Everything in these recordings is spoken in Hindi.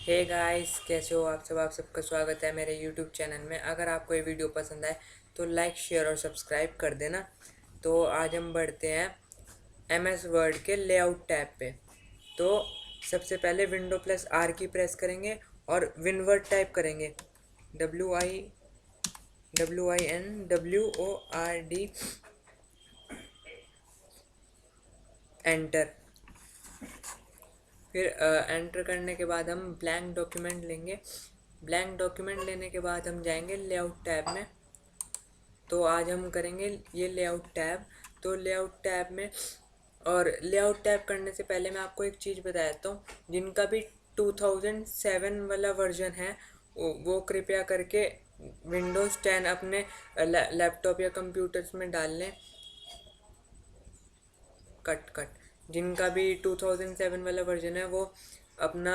हे गाइस, कैसे हो आप सबका स्वागत है मेरे यूट्यूब चैनल में। अगर आपको ये वीडियो पसंद आए तो लाइक शेयर और सब्सक्राइब कर देना। तो आज हम बढ़ते हैं एमएस वर्ड के लेआउट टैब पे। तो सबसे पहले विंडो प्लस आर की प्रेस करेंगे और विनवर्ड टाइप करेंगे। WINWORD, enter. फिर एंटर करने के बाद हम ब्लैंक डॉक्यूमेंट लेंगे। ब्लैंक डॉक्यूमेंट लेने के बाद हम जाएंगे लेआउट टैब में। तो आज हम करेंगे ये लेआउट टैब। तो लेआउट टैब में, और लेआउट टैब करने से पहले मैं आपको एक चीज़ बता देता हूँ। जिनका भी 2007 वाला वर्जन है वो कृपया करके विंडोज़ 10 अपने लैपटॉप या कंप्यूटर्स में डाल लें। कट कट जिनका भी 2007 वाला वर्जन है वो अपना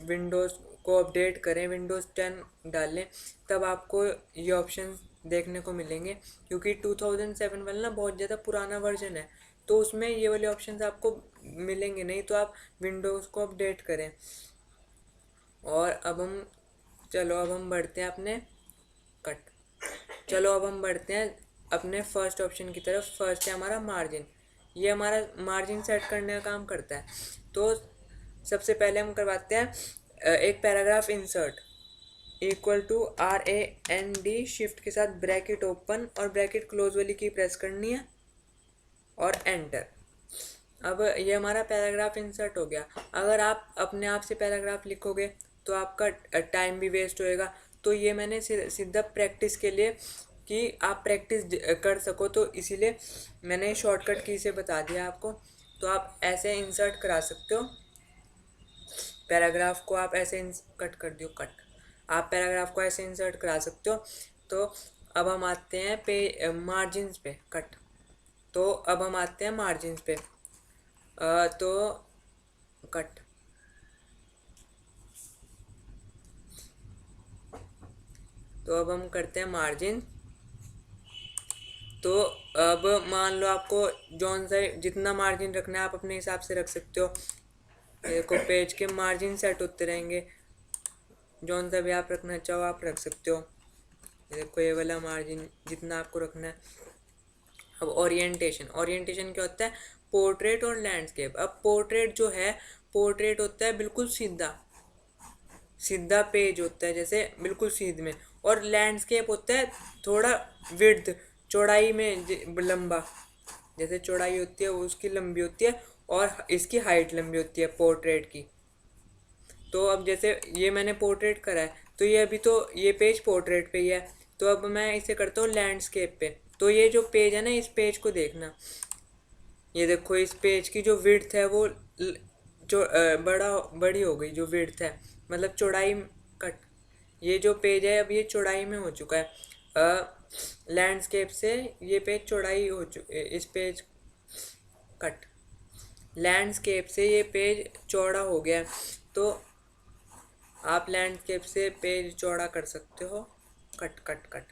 विंडोज़ को अपडेट करें, विंडोज़ 10 डाल लें। तब आपको ये ऑप्शन देखने को मिलेंगे, क्योंकि 2007 वाला ना बहुत ज़्यादा पुराना वर्जन है, तो उसमें ये वाले ऑप्शंस आपको मिलेंगे नहीं। तो आप विंडोज़ को अपडेट करें। और अब हम बढ़ते हैं अपने कट चलो अब हम बढ़ते हैं अपने फर्स्ट ऑप्शन की तरफ। फर्स्ट है हमारा मार्जिन। ये हमारा मार्जिन सेट करने का काम करता है। तो सबसे पहले हम करवाते हैं एक paragraph insert. Equal to RAND shift के साथ ब्रैकेट ओपन और ब्रैकेट क्लोज वाली की प्रेस करनी है और एंटर। अब ये हमारा पैराग्राफ इंसर्ट हो गया। अगर आप अपने आप से पैराग्राफ लिखोगे तो आपका टाइम भी वेस्ट होएगा। तो ये मैंने सीधा प्रैक्टिस के लिए, कि आप प्रैक्टिस कर सको, तो इसीलिए मैंने शॉर्टकट की से बता दिया आपको। तो आप ऐसे इंसर्ट करा सकते हो पैराग्राफ को। आप ऐसे कट कर दियो कट आप पैराग्राफ को ऐसे इंसर्ट करा सकते हो। तो अब हम आते हैं पे मार्जिन्स पे। कट तो अब हम आते हैं मार्जिन्स पे। तो कट तो अब हम करते हैं मार्जिन। तो अब मान लो आपको जौन सा जितना मार्जिन रखना है आप अपने हिसाब से रख सकते हो। देखो पेज के मार्जिन सेट होते रहेंगे, जौन सा भी आप रखना चाहो आप रख सकते हो। देखो ये वाला मार्जिन जितना आपको रखना है। अब ओरिएंटेशन। ओरिएंटेशन क्या होता है? पोर्ट्रेट और लैंडस्केप। अब पोर्ट्रेट जो है, पोर्ट्रेट होता है बिल्कुल सीधा सीधा पेज होता है, जैसे बिल्कुल सीध में। और लैंडस्केप होता है थोड़ा विड्थ, चौड़ाई में लंबा। जैसे चौड़ाई होती है वो उसकी लंबी होती है, और इसकी हाइट लंबी होती है पोर्ट्रेट की। तो अब जैसे ये मैंने पोर्ट्रेट करा है, तो ये अभी तो ये पेज पोर्ट्रेट पे ही है। तो अब मैं इसे करता हूँ लैंडस्केप पे। तो ये जो पेज है ना, इस पेज को देखना। ये देखो इस पेज की जो विड्थ है वो जो बड़ी हो गई। जो विड्थ है मतलब चौड़ाई। कट ये जो पेज है अब ये चौड़ाई में हो चुका है। लैंडस्केप से ये पेज चौड़ाई हो चुका, इस पेज कट लैंडस्केप से ये पेज चौड़ा हो गया। तो आप लैंडस्केप से पेज चौड़ा कर सकते हो। कट कट कट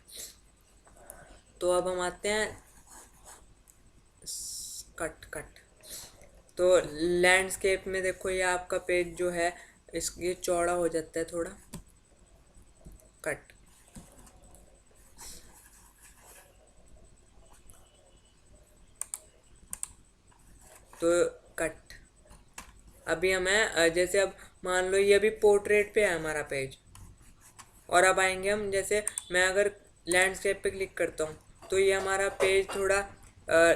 तो अब हम आते हैं कट कट तो लैंडस्केप में देखो ये आपका पेज जो है इस ये चौड़ा हो जाता है थोड़ा। कट तो कट अभी हमें जैसे अब मान लो ये अभी पोर्ट्रेट पे है हमारा पेज। और अब आएंगे हम, जैसे मैं अगर लैंडस्केप पे क्लिक करता हूँ तो ये हमारा पेज थोड़ा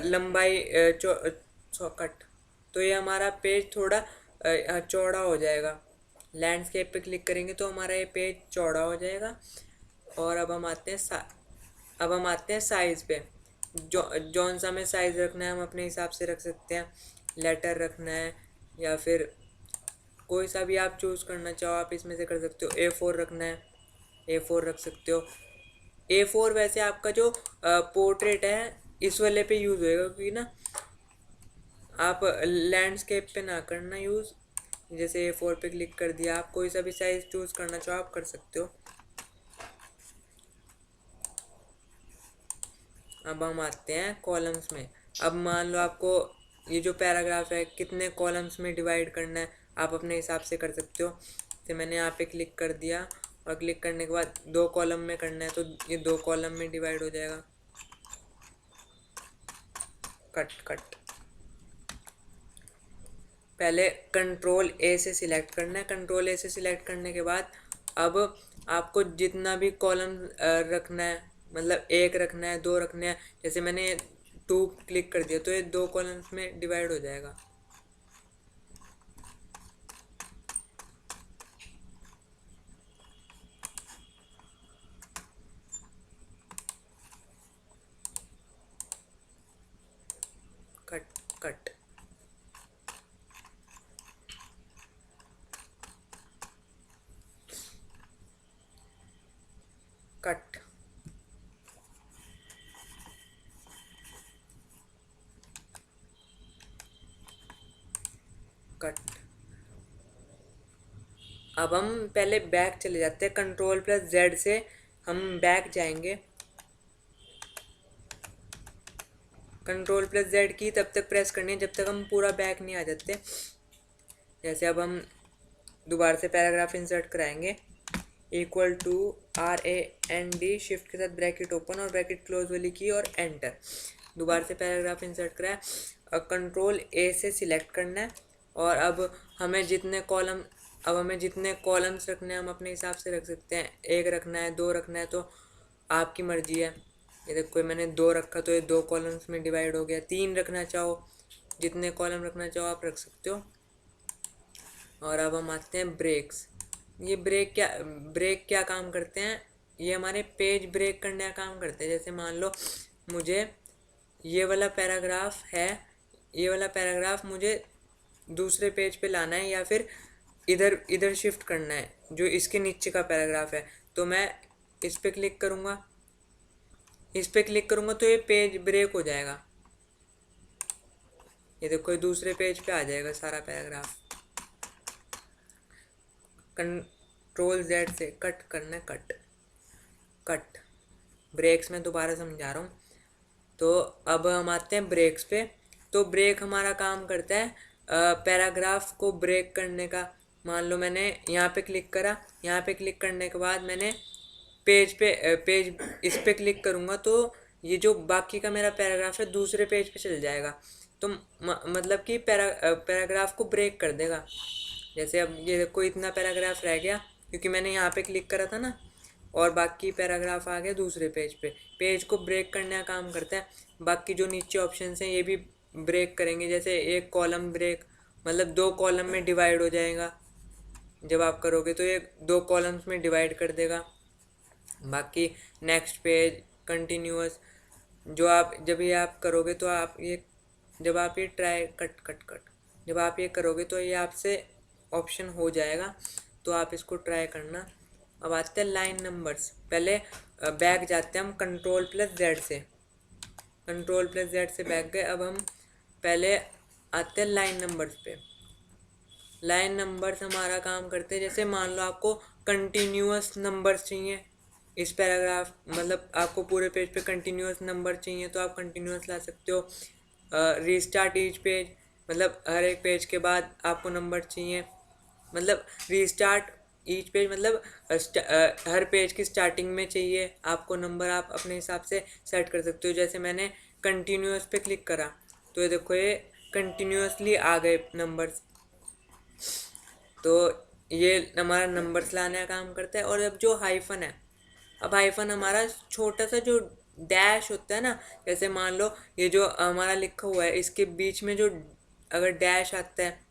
लंबाई कट तो ये हमारा पेज थोड़ा चौड़ा हो जाएगा। लैंडस्केप पे क्लिक करेंगे तो हमारा ये पेज चौड़ा हो जाएगा। और अब हम आते हैं साइज़ पे। जौन सा हमें साइज़ रखना है हम अपने हिसाब से रख सकते हैं। लेटर रखना है या फिर कोई सा भी आप चूज़ करना चाहो आप इसमें से कर सकते हो। A4 रखना है, A4 रख सकते हो। A4 वैसे आपका जो पोर्ट्रेट है इस वाले पे यूज़ होएगा, क्योंकि ना आप लैंडस्केप पे ना करना यूज़। जैसे A4 पे क्लिक कर दिया, आप कोई सा भी साइज़ चूज़ करना चाहो आप कर सकते हो। अब हम आते हैं कॉलम्स में। अब मान लो आपको ये जो पैराग्राफ है कितने कॉलम्स में डिवाइड करना है आप अपने हिसाब से कर सकते हो। तो मैंने यहाँ पे क्लिक कर दिया और क्लिक करने के बाद 2 कॉलम में करना है तो ये 2 कॉलम में डिवाइड हो जाएगा। Cut cut. पहले कंट्रोल ए से सिलेक्ट करना है। कंट्रोल ए से सिलेक्ट करने के बाद अब आपको जितना भी कॉलम रखना है, मतलब 1 रखना है, 2 रखना है, जैसे मैंने 2 क्लिक कर दिया तो ये 2 कॉलम्स में डिवाइड हो जाएगा। Cut cut. कट। कट। अब हम पहले बैक चले जाते हैं। कंट्रोल प्लस जेड से हम बैक जाएंगे। कंट्रोल प्लस जेड की तब तक प्रेस करनी है जब तक हम पूरा बैक नहीं आ जाते। जैसे अब हम दोबारा से पैराग्राफ इंसर्ट कराएंगे। इक्वल टू RAND शिफ्ट के साथ ब्रैकेट ओपन और ब्रैकेट क्लोज वाली की और एंटर। दोबारा से पैराग्राफ इंसर्ट कराया। अब कंट्रोल ए से सिलेक्ट करना है और अब हमें जितने कॉलम्स रखने हैं हम अपने हिसाब से रख सकते हैं। 1 रखना है, 2 रखना है तो आपकी मर्जी है। ये देखो मैंने 2 रखा तो ये 2 कॉलम्स में डिवाइड हो गया। 3 रखना चाहो, जितने कॉलम रखना चाहो आप रख सकते हो। और अब हम आते हैं ब्रेक्स। ये ब्रेक क्या काम करते हैं? ये हमारे पेज ब्रेक करने का काम करते हैं। जैसे मान लो मुझे ये वाला पैराग्राफ मुझे दूसरे पेज पे लाना है या फिर इधर शिफ्ट करना है जो इसके नीचे का पैराग्राफ है, तो मैं इस पे क्लिक करूँगा। तो ये पेज ब्रेक हो जाएगा। ये देखो ये दूसरे पेज पे आ जाएगा सारा पैराग्राफ। कंट्रोल जेड से कट करना है। Cut cut. ब्रेक्स में दोबारा समझा रहा हूँ। तो अब हम आते हैं ब्रेक्स पे। तो ब्रेक हमारा काम करता है पैराग्राफ को ब्रेक करने का। मान लो मैंने यहाँ पे क्लिक करा। यहाँ पे क्लिक करने के बाद मैंने पेज इस पे क्लिक करूँगा तो ये जो बाकी का मेरा पैराग्राफ है दूसरे पेज पे चल जाएगा। तो मतलब कि पैराग्राफ को ब्रेक कर देगा। जैसे अब ये देखो इतना पैराग्राफ रह गया क्योंकि मैंने यहाँ पे क्लिक करा था ना, और बाकी पैराग्राफ आ गया दूसरे पेज पे। पेज को ब्रेक करने का काम करता है। बाकी जो नीचे ऑप्शंस हैं ये भी ब्रेक करेंगे। जैसे 1 कॉलम ब्रेक, मतलब 2 कॉलम में डिवाइड हो जाएगा। जब आप करोगे तो ये 2 कॉलम्स में डिवाइड कर देगा। बाकी नेक्स्ट पेज, कंटिन्यूअस, जब ये आप करोगे तो जब आप ये ट्राई कट कट कट जब आप ये करोगे तो ये आपसे ऑप्शन हो जाएगा, तो आप इसको ट्राई करना। अब आते हैं लाइन नंबर्स। पहले बैक जाते हैं हम कंट्रोल प्लस जेड से बैक गए। अब हम पहले आते हैं लाइन नंबर्स पे। लाइन नंबर्स हमारा काम करते हैं। जैसे मान लो आपको कंटिन्यूअस नंबर्स चाहिए इस पैराग्राफ, मतलब आपको पूरे पेज पे कंटिन्यूअस नंबर चाहिए तो आप कंटिन्यूअस ला सकते हो। रीस्टार्ट ईच पेज, मतलब हर एक पेज के बाद आपको नंबर चाहिए। मतलब रीस्टार्ट ईच पेज मतलब हर पेज की स्टार्टिंग में चाहिए आपको नंबर, आप अपने हिसाब से सेट कर सकते हो। जैसे मैंने कंटिन्यूअस पे क्लिक करा तो ये देखो ये कंटिन्यूअसली आ गए नंबर्स। तो ये हमारा नंबर्स लाने का काम करता है। और अब जो हाइफन है, अब हाइफन हमारा छोटा सा जो डैश होता है ना, जैसे मान लो ये जो हमारा लिखा हुआ है इसके बीच में जो अगर डैश आता है,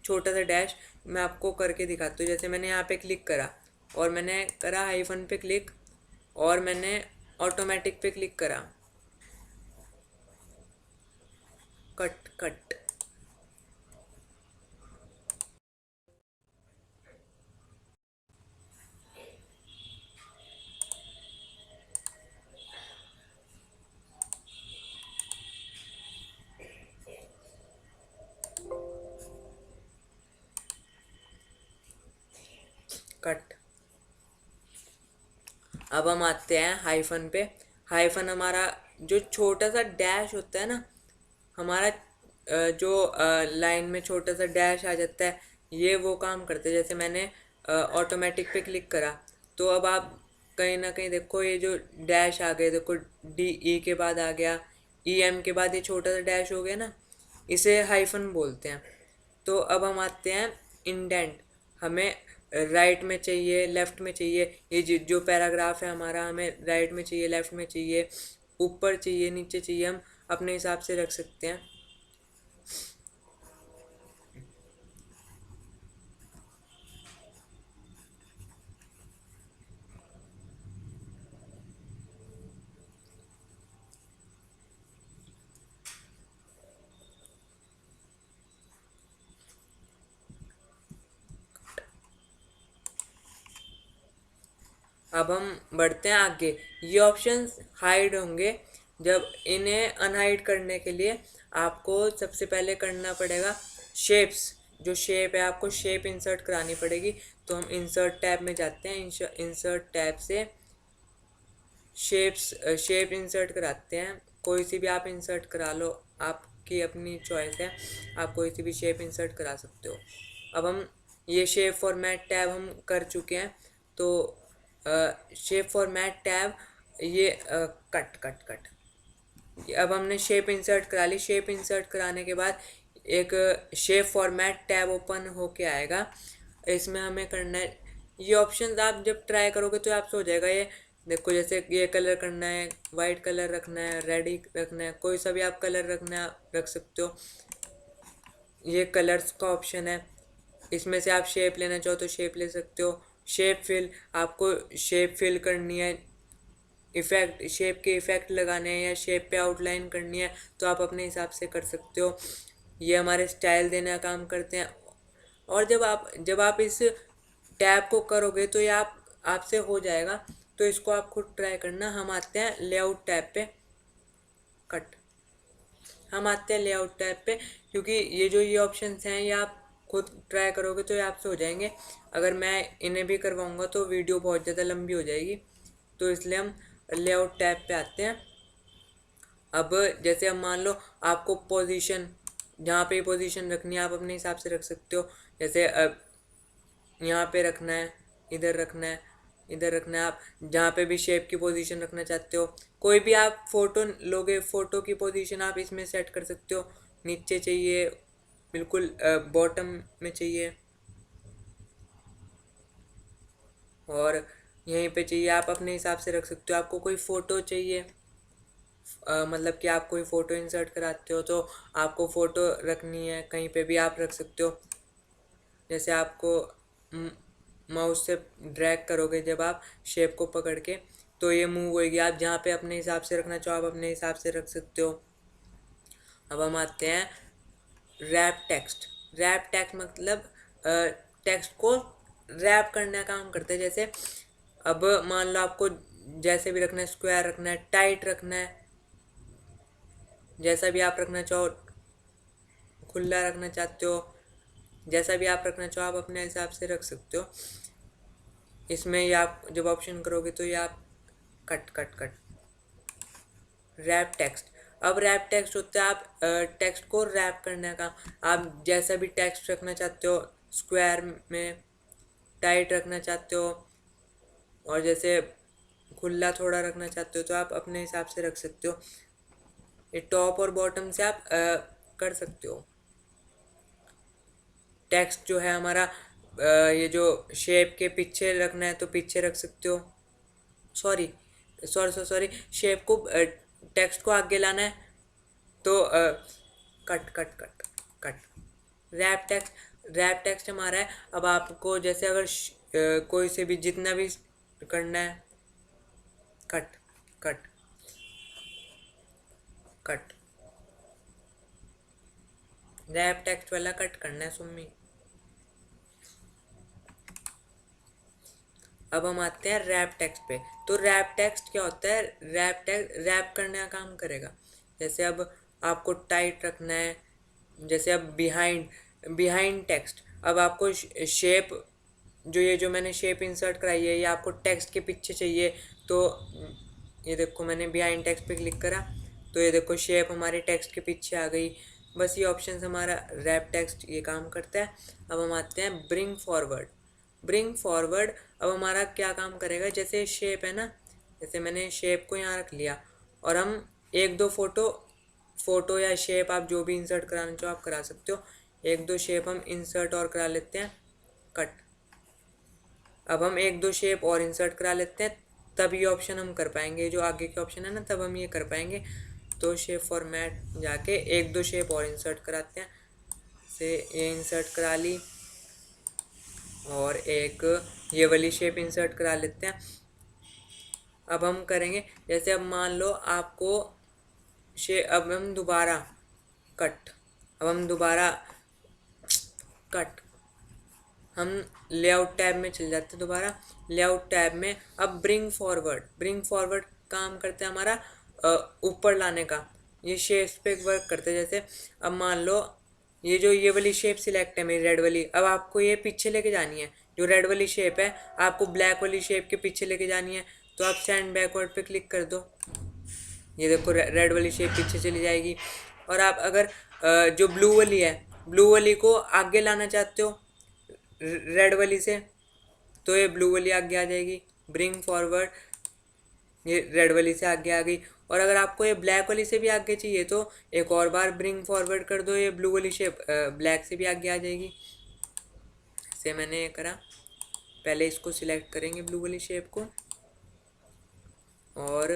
छोटा सा डैश, मैं आपको करके दिखाता हूँ। जैसे मैंने यहाँ पे क्लिक करा और मैंने करा हाइफन पे क्लिक और मैंने ऑटोमेटिक पे क्लिक करा। Cut cut. कट। अब हम आते हैं हाइफन पे। हाइफन हमारा जो छोटा सा डैश होता है ना, हमारा जो लाइन में छोटा सा डैश आ जाता है, ये वो काम करते हैं। जैसे मैंने ऑटोमेटिक पे क्लिक करा तो अब आप कहीं ना कहीं देखो ये जो डैश आ गए, देखो डी ई के बाद आ गया, ई एम के बाद ये छोटा सा डैश हो गया ना, इसे हाइफन बोलते हैं। तो अब हम आते हैं इंडेंट। हमें राइट में चाहिए, लेफ़्ट में चाहिए, ये जो पैराग्राफ है हमारा, हमें राइट में चाहिए, लेफ़्ट में चाहिए, ऊपर चाहिए, नीचे चाहिए, हम अपने हिसाब से रख सकते हैं। अब हम बढ़ते हैं आगे। ये ऑप्शंस हाइड होंगे। जब इन्हें अनहाइड करने के लिए आपको सबसे पहले करना पड़ेगा शेप्स। जो शेप है आपको शेप इंसर्ट करानी पड़ेगी। तो हम इंसर्ट टैब में जाते हैं, इंसर्ट टैब से शेप इंसर्ट कराते हैं। कोई सी भी आप इंसर्ट करा लो, आपकी अपनी चॉइस है, आप कोई सी भी शेप इंसर्ट करा सकते हो। अब हम ये शेप फॉर्मेट टैब हम कर चुके हैं। तो शेप फॉर्मेट टैब ये कट कट कट, अब हमने शेप इंसर्ट करा ली। शेप इंसर्ट कराने के बाद एक शेप फॉर्मेट टैब ओपन होके आएगा। इसमें हमें करना है ये ऑप्शन, आप जब ट्राई करोगे तो आपसे हो जाएगा। ये देखो, जैसे ये कलर करना है, वाइट कलर रखना है, रेड रखना है, कोई सा भी आप कलर रखना है रख सकते हो। ये कलर्स का ऑप्शन है, इसमें से आप शेप लेना चाहो तो शेप ले सकते हो। शेप फिल, आपको शेप फिल करनी है, इफ़ेक्ट, शेप के इफ़ेक्ट लगाने हैं या शेप पे आउटलाइन करनी है तो आप अपने हिसाब से कर सकते हो। ये हमारे स्टाइल देने का काम करते हैं। और जब आप इस टैब को करोगे तो ये आपसे हो जाएगा। तो इसको आप खुद ट्राई करना। हम आते हैं लेआउट टैब पे, कट, हम आते हैं लेआउट टैब पे, क्योंकि ये ऑप्शंस हैं ये आप खुद ट्राई करोगे तो ये आपसे हो जाएंगे। अगर मैं इन्हें भी करवाऊँगा तो वीडियो बहुत ज़्यादा लंबी हो जाएगी, तो इसलिए हम लेआउट टैब पे आते हैं। अब जैसे हम मान लो आपको पोजीशन, जहाँ पे पोजीशन रखनी है आप अपने हिसाब से रख सकते हो। जैसे अब यहाँ पे रखना है, इधर रखना है, इधर रखना है, आप जहाँ पे भी शेप की पोजीशन रखना चाहते हो। कोई भी आप फ़ोटो लोगे, फ़ोटो की पोजीशन आप इसमें सेट कर सकते हो। नीचे चाहिए, बिल्कुल बॉटम में चाहिए, और यहीं पे चाहिए, आप अपने हिसाब से रख सकते हो। आपको कोई फ़ोटो चाहिए, मतलब कि आप कोई फ़ोटो इंसर्ट कराते हो तो आपको फ़ोटो रखनी है, कहीं पे भी आप रख सकते हो। जैसे आपको माउस से ड्रैग करोगे जब आप शेप को पकड़ के, तो ये मूव होएगी। आप जहाँ पे अपने हिसाब से रखना चाहो आप अपने हिसाब से रख सकते हो। अब हम आते हैं रैप टेक्स्ट। रैप टेक्स्ट मतलब टेक्स्ट को रैप करने का काम करते हैं। जैसे अब मान लो आपको जैसे भी रखना है, स्क्वायर रखना है, टाइट रखना है, जैसा भी आप रखना चाहो, खुला रखना चाहते हो, जैसा भी आप रखना चाहो आप अपने हिसाब से रख सकते हो। इसमें ये आप जब ऑप्शन करोगे तो ये आप cut cut cut, wrap text. अब रैप टेक्स्ट होता है आप टेक्स्ट को रैप करने का। आप जैसा भी टेक्स्ट रखना चाहते हो, स्क्वायर में, टाइट रखना चाहते हो, और जैसे खुला थोड़ा रखना चाहते हो तो आप अपने हिसाब से रख सकते हो। ये टॉप और बॉटम से आप कर सकते हो। टेक्स्ट जो है हमारा ये जो शेप के पीछे रखना है तो पीछे रख सकते हो। सॉरी सॉरी सॉरी, शेप को टेक्स्ट को आगे लाना है तो cut cut cut cut, wrap text हमारा है। अब आपको जैसे अगर कोई से भी जितना भी करना है, cut cut cut, wrap text वाला कट करना है सुम्मी। अब हम आते हैं रैप टेक्स्ट पे। तो रैप टेक्स्ट क्या होता है? रैप टेक्स्ट रैप करने का काम करेगा। जैसे अब आपको टाइट रखना है, जैसे अब बिहाइंड बिहाइंड टेक्स्ट, अब आपको शेप, जो मैंने शेप इंसर्ट कराई है ये आपको टेक्स्ट के पीछे चाहिए। तो ये देखो मैंने बिहाइंड टेक्स्ट पे क्लिक करा तो ये देखो शेप हमारे टेक्स्ट के पीछे आ गई। बस ये ऑप्शन हमारा रैप टेक्स्ट ये काम करता है। अब हम आते हैं ब्रिंग फॉरवर्ड। ब्रिंग फॉरवर्ड अब हमारा क्या काम करेगा, जैसे शेप है ना, जैसे मैंने शेप को यहाँ रख लिया और हम एक दो फोटो या शेप आप जो भी इंसर्ट कराना चाहो आप करा सकते हो। एक दो शेप हम इंसर्ट और करा लेते हैं, कट। अब हम एक दो शेप और इंसर्ट करा लेते हैं, तब ये ऑप्शन हम कर पाएंगे, जो आगे के ऑप्शन है ना, तब हम ये कर पाएंगे। तो शेप फॉर्मेट जाके एक दो शेप और इंसर्ट कराते हैं, से ये इंसर्ट करा ली और एक ये वाली शेप इंसर्ट करा लेते हैं। अब हम करेंगे, जैसे अब मान लो आपको अब हम दोबारा कट, अब हम दोबारा कट, हम लेआउट टैब में चल जाते हैं दोबारा। लेआउट टैब में अब ब्रिंग फॉरवर्ड काम करते हैं हमारा ऊपर लाने का। ये शेप्स पे वर्क करते हैं। जैसे अब मान लो ये वाली शेप सिलेक्ट है मेरी, रेड वाली, अब आपको ये पीछे लेके जानी है। जो रेड वाली शेप है आपको ब्लैक वाली शेप के पीछे लेके जानी है, तो आप सेंड बैकवर्ड पे क्लिक कर दो। ये देखो रेड वाली शेप पीछे चली जाएगी। और आप अगर जो ब्लू वाली है, ब्लू वाली को आगे लाना चाहते हो रेड वाली से, तो ये ब्लू वाली आगे आ जाएगी। ब्रिंग फॉरवर्ड, ये रेड वाली से आगे आ गई। और अगर आपको ये ब्लैक वाली से भी आगे चाहिए तो एक और बार ब्रिंग फॉरवर्ड कर दो, ये ब्लू वाली शेप ब्लैक से भी आगे आ जाएगी। से मैंने ये करा, पहले इसको सिलेक्ट करेंगे ब्लू वाली शेप को और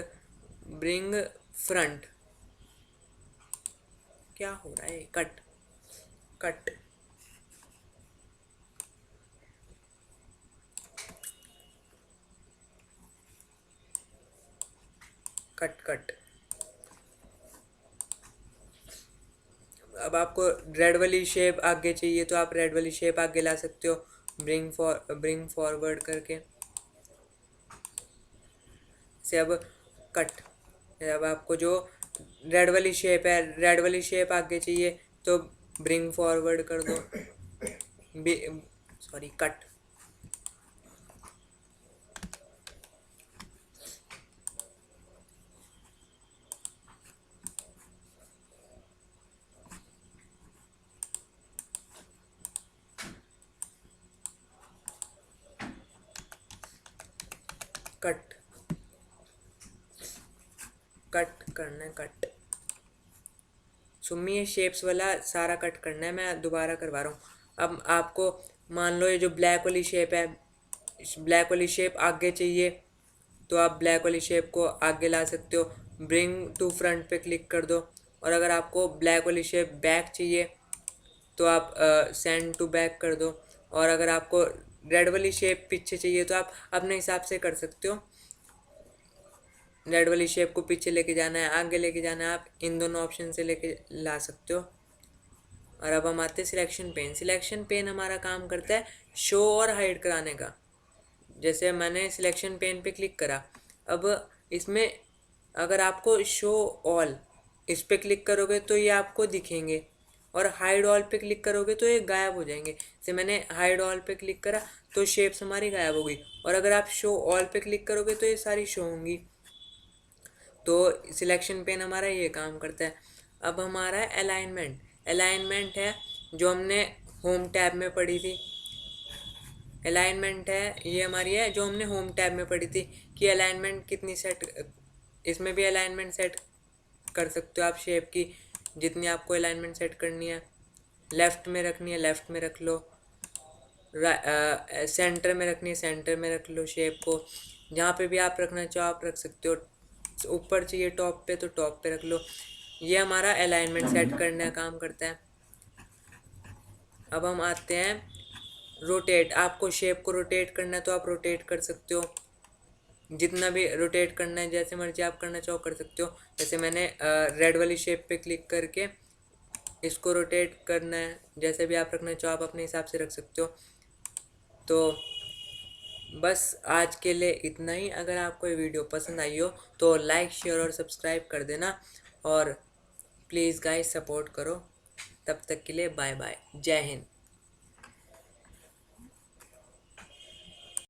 ब्रिंग फ्रंट, क्या हो रहा है, कट कट कट कट। अब आपको रेड वाली शेप आगे चाहिए तो आप रेड वाली शेप आगे ला सकते हो ब्रिंग फॉरवर्ड करके से। अब कट, अब आपको जो रेड वाली शेप है, रेड वाली शेप आगे चाहिए तो ब्रिंग फॉरवर्ड कर दो, सॉरी कट। कट कट करना है, कट। सुम्मी ये शेप्स वाला सारा कट करना है, मैं दोबारा करवा रहा हूँ। अब आपको मान लो ये जो ब्लैक वाली शेप है, ब्लैक वाली शेप आगे चाहिए तो आप ब्लैक वाली शेप को आगे ला सकते हो, ब्रिंग टू फ्रंट पे क्लिक कर दो। और अगर आपको ब्लैक वाली शेप बैक चाहिए तो आप सेंड टू बैक कर दो। और अगर आपको रेड वाली शेप पीछे चाहिए तो आप अपने हिसाब से कर सकते हो। रेड वाली शेप को पीछे लेके जाना है, आगे लेके जाना है, आप इन दोनों ऑप्शन से लेके ला सकते हो। और अब हम आते हैं सिलेक्शन पेन। सिलेक्शन पेन हमारा काम करता है शो और हाइड कराने का। जैसे मैंने सिलेक्शन पेन पे क्लिक करा, अब इसमें अगर आपको शो ऑल इस पे क्लिक करोगे तो ये आपको दिखेंगे, और हाइड ऑल पे क्लिक करोगे तो ये गायब हो जाएंगे। जैसे मैंने हाइड ऑल पे क्लिक करा तो शेप्स हमारी गायब हो गई, और अगर आप शो ऑल पे क्लिक करोगे तो ये सारी शो होंगी। तो सिलेक्शन पेन हमारा ये काम करता है। अब हमारा है अलाइनमेंट है जो हमने होम टैब में पढ़ी थी। अलाइनमेंट है ये हमारी है जो हमने होम टैब में पढ़ी थी कि अलाइनमेंट कितनी सेट, इसमें भी अलाइनमेंट सेट कर सकते हो आप शेप की, जितनी आपको अलाइनमेंट सेट करनी है। लेफ़्ट में रखनी है लेफ़्ट में रख लो, सेंटर में रखनी है सेंटर में रख लो शेप को। जहाँ पे भी आप रखना चाहो आप रख सकते हो। ऊपर चाहिए टॉप पे तो टॉप पे रख लो। ये हमारा अलाइनमेंट सेट करने का काम करता है। अब हम आते हैं रोटेट। आपको शेप को रोटेट करना है तो आप रोटेट कर सकते हो, जितना भी रोटेट करना है जैसे मर्जी आप करना चाहो कर सकते हो। जैसे मैंने रेड वाली शेप पे क्लिक करके इसको रोटेट करना है, जैसे भी आप रखना चाहो आप अपने हिसाब से रख सकते हो। तो बस आज के लिए इतना ही। अगर आपको ये वीडियो पसंद आई हो तो लाइक शेयर और सब्सक्राइब कर देना, और प्लीज़ गाइस सपोर्ट करो। तब तक के लिए बाय बाय, जय हिंद।